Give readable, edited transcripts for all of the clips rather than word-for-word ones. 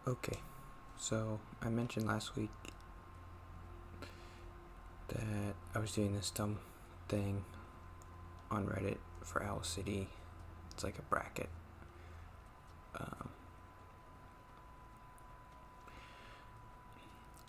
Okay, so I mentioned last week that I was doing this dumb thing on Reddit for Owl City. It's like a bracket. Um,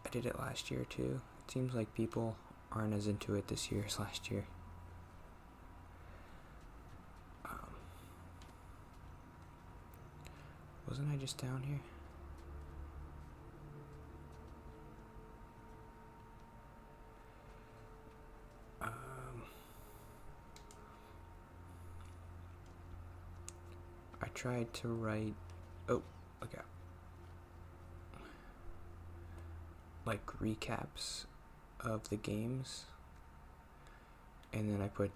I did it last year too. It seems like people aren't as into it this year as last year. Um, wasn't I just down here? I tried to write. Oh, okay. Like recaps of the games, and then I put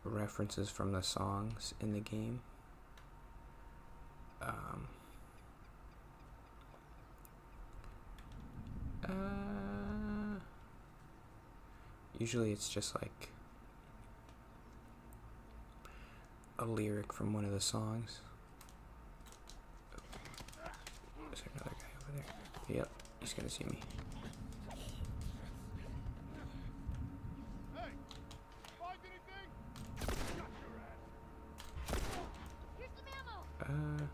references from the songs in the game. Um, Usually it's just like a lyric from one of the songs. Is there another guy over there? Yep, he's gonna see me. Hey! Find anything? Got your ass! Here's some ammo!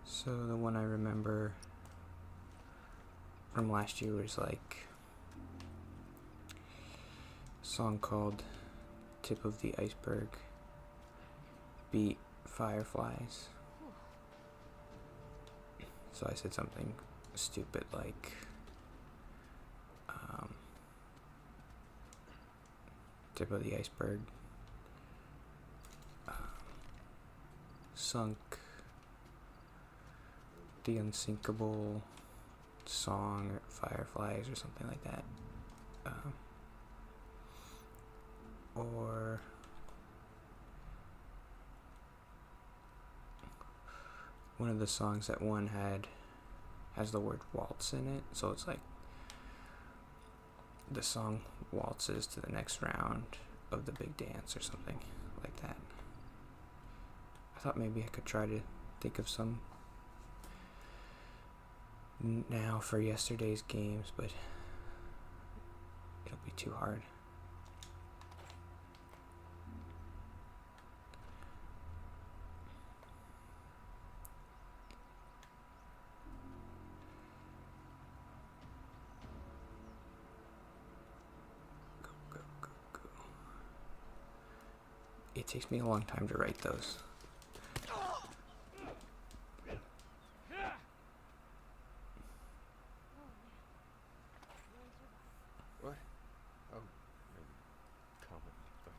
So the one I remember from last year was like a song called Tip of the Iceberg beat Fireflies. So I said something stupid like Tip of the Iceberg sunk the unsinkable song or Fireflies or something like that. Or one of the songs that one has the word waltz in it, so it's like the song waltzes to the next round of the big dance or something like that. I thought maybe I could try to think of some now for yesterday's games, but it'll be too hard. Go. It takes me a long time to write those. What? Oh, maybe common thing.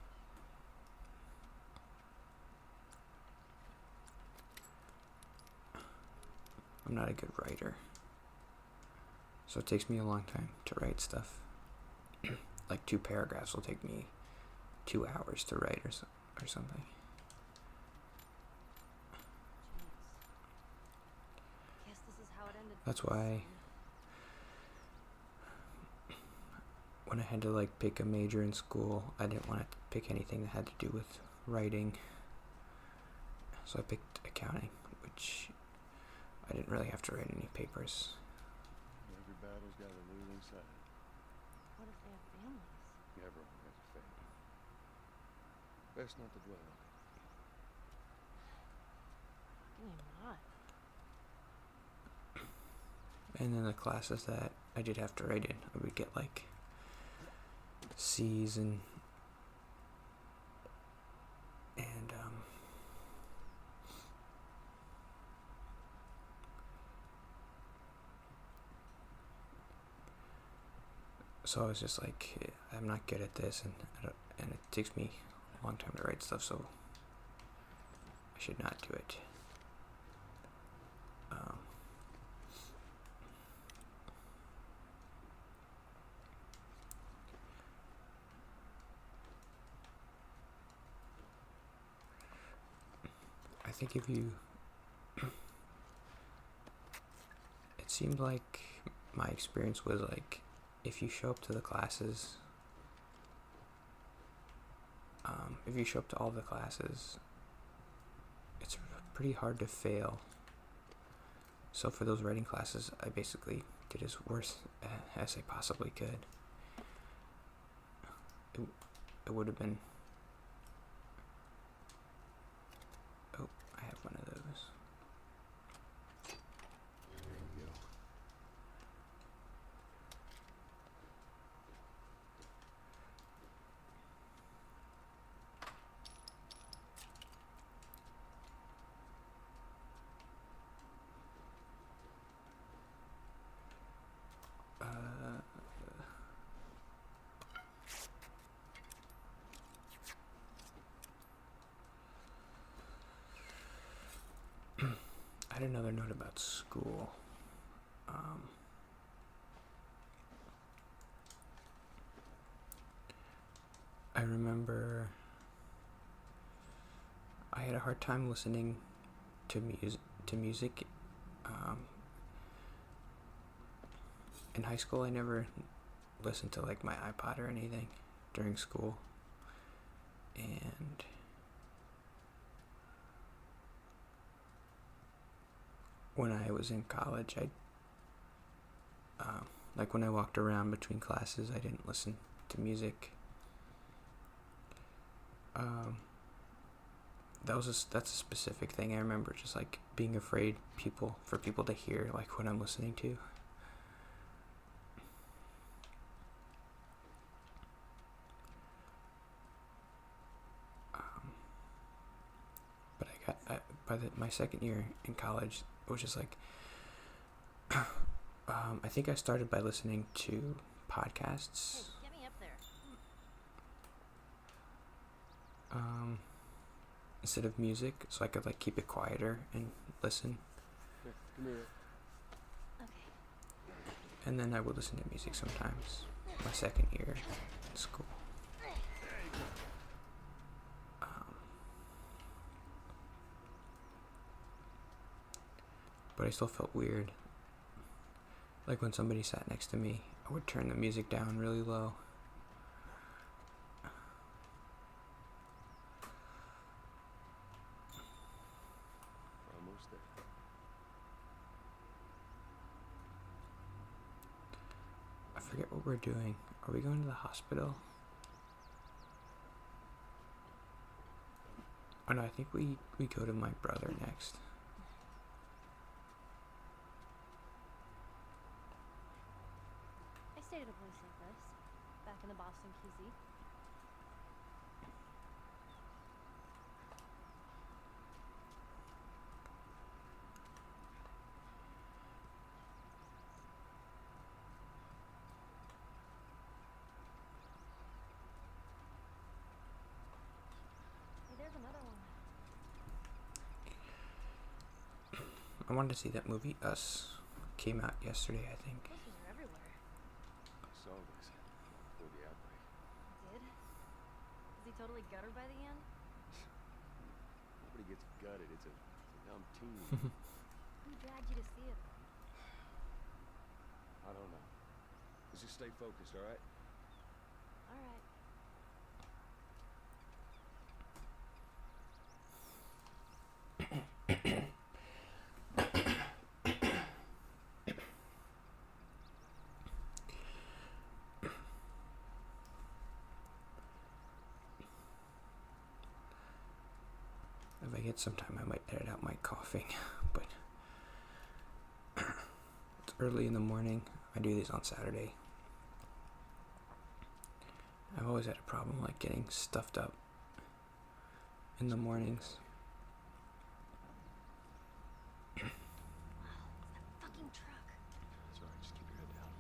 I'm not a good writer, so it takes me a long time to write stuff. Like 2 paragraphs will take me 2 hours to write or something. Guess this is how it ended. That's why when I had to like pick a major in school, I didn't want to pick anything that had to do with writing. So I picked accounting, which I didn't really have to write any papers. Every battle's got a losing side. What if they have families? Everyone has a family. Best not to dwell on it. Can you not? And then the classes that I did have to write in, I would get like C's and so I was just like, I'm not good at this, and it takes me a long time to write stuff, so I should not do it. I think if you, it seemed like my experience was like, if you show up to the classes if you show up to all the classes, it's pretty hard to fail. So for those writing classes, I basically did as worst as I possibly could. It would have been... Oh, I have one of those. There you go. I had another note about school. I remember I had a hard time listening to music. In high school, I never listened to like my iPod or anything during school, and when I was in college, like when I walked around between classes, I didn't listen to music. That's a specific thing. I remember just like being afraid for people to hear like what I'm listening to. But by my second year in college, it was just like I think I started by listening to podcasts. Hey, get me up there. Instead of music, so I could like keep it quieter and listen. Here, come here. Okay. And then I would listen to music sometimes. My second year in school. But I still felt weird. Like when somebody sat next to me, I would turn the music down really low. Almost there. I forget what we're doing. Are we going to the hospital? Oh no, I think we go to my brother next. I stayed at a place like this, back in the Boston QZ. Hey, there's another one. I wanted to see that movie Us. Came out yesterday, I think. Posters are everywhere. I saw this before the outbreak. Did? Is he totally gutted by the end? Nobody gets gutted. It's a dumb teen. Who dragged you to see it? I don't know. Let's just stay focused, all right? All right. If I get some time, I might edit out my coughing, but it's early in the morning. I do these on Saturday. I've always had a problem like getting stuffed up in the mornings. Fucking truck. It's all right. Just keep your head down.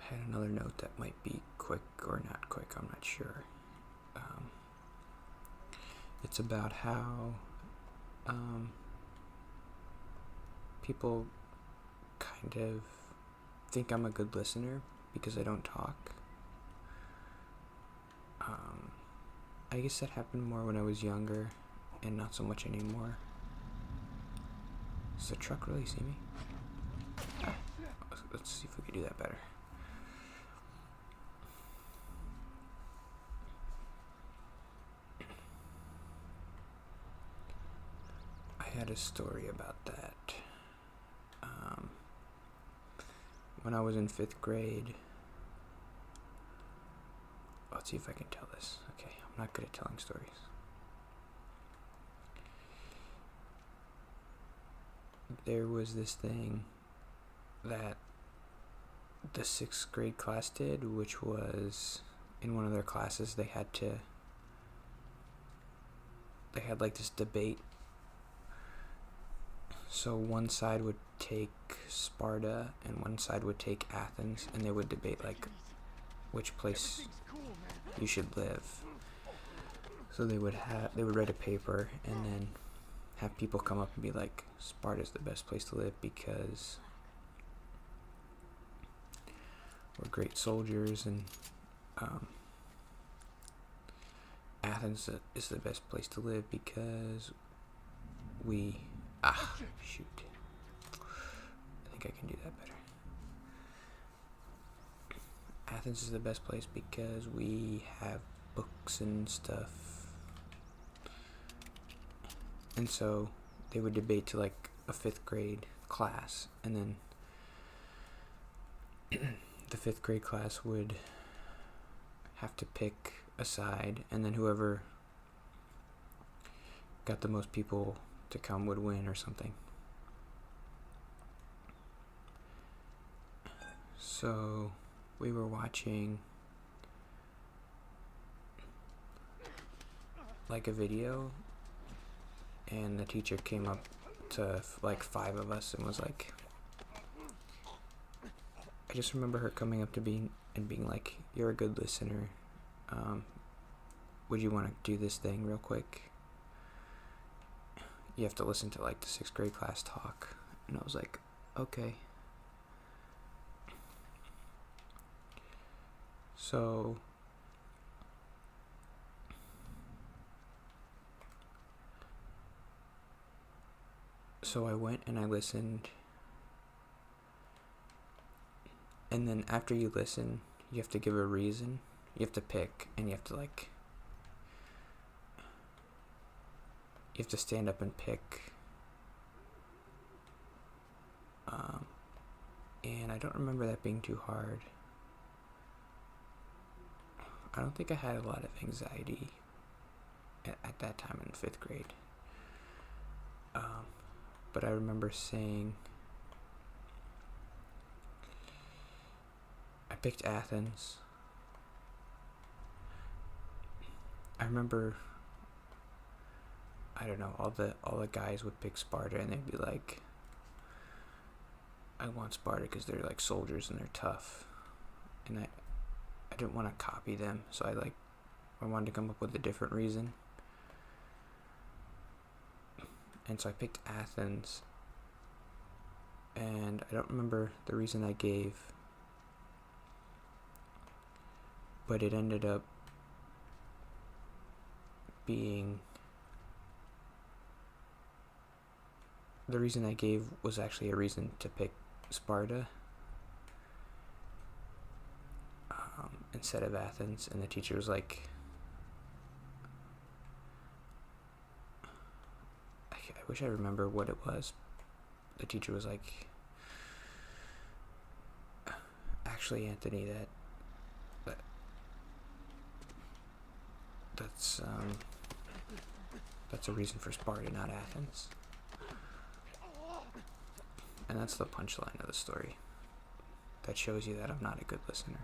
had another note that might be quick or not quick, I'm not sure. It's about how people kind of think I'm a good listener because I don't talk. I guess that happened more when I was younger and not so much anymore. Does the truck really see me? Let's see if we can do that better. I had a story about that. When I was in 5th grade, let's see if I can tell this. Okay, I'm not good at telling stories. There was this thing that the 6th grade class did, which was in one of their classes they had like this debate. So one side would take Sparta and one side would take Athens, and they would debate like which place you should live. So they would write a paper and then have people come up and be like, Sparta's the best place to live because we're great soldiers, and Athens is the best place to live because we shoot. I think I can do that better. Athens is the best place because we have books and stuff. And so they would debate to like a 5th grade class, and then the 5th grade class would have to pick a side, and then whoever got the most people to come would win or something. So we were watching like a video, and the teacher came up to like 5 of us and was like, I just remember her coming up to being like, you're a good listener, would you want to do this thing real quick? You have to listen to like the 6th grade class talk. And I was like, okay. So I went and I listened, and then after you listen, you have to give a reason. You have to pick, and you have to stand up and pick. And I don't remember that being too hard. I don't think I had a lot of anxiety at that time in 5th grade. But I remember saying, I picked Athens. I remember, I don't know, all the guys would pick Sparta, and they'd be like, I want Sparta because they're like soldiers and they're tough. And I didn't want to copy them, so I wanted to come up with a different reason. And so I picked Athens, and I don't remember the reason I gave, but it ended up being, the reason I gave was actually a reason to pick Sparta instead of Athens. And the teacher was like, I wish I remember what it was. The teacher was like, actually, Anthony, that's a reason for Sparta, not Athens. And that's the punchline of the story. That shows you that I'm not a good listener.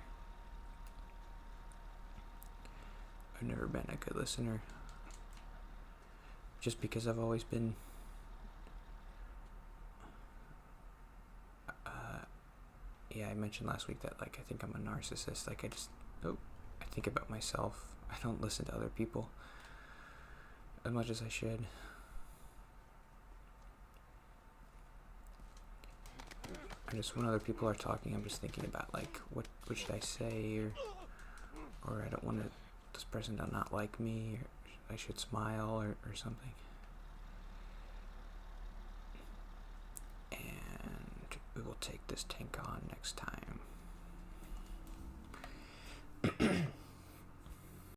I've never been a good listener. Just because I've always been I mentioned last week that like I think I'm a narcissist. Like I think about myself. I don't listen to other people as much as I should. And just when other people are talking, I'm just thinking about like what should I say, or I don't want this person to not like me, or I should smile or something. And we will take this tank on next time.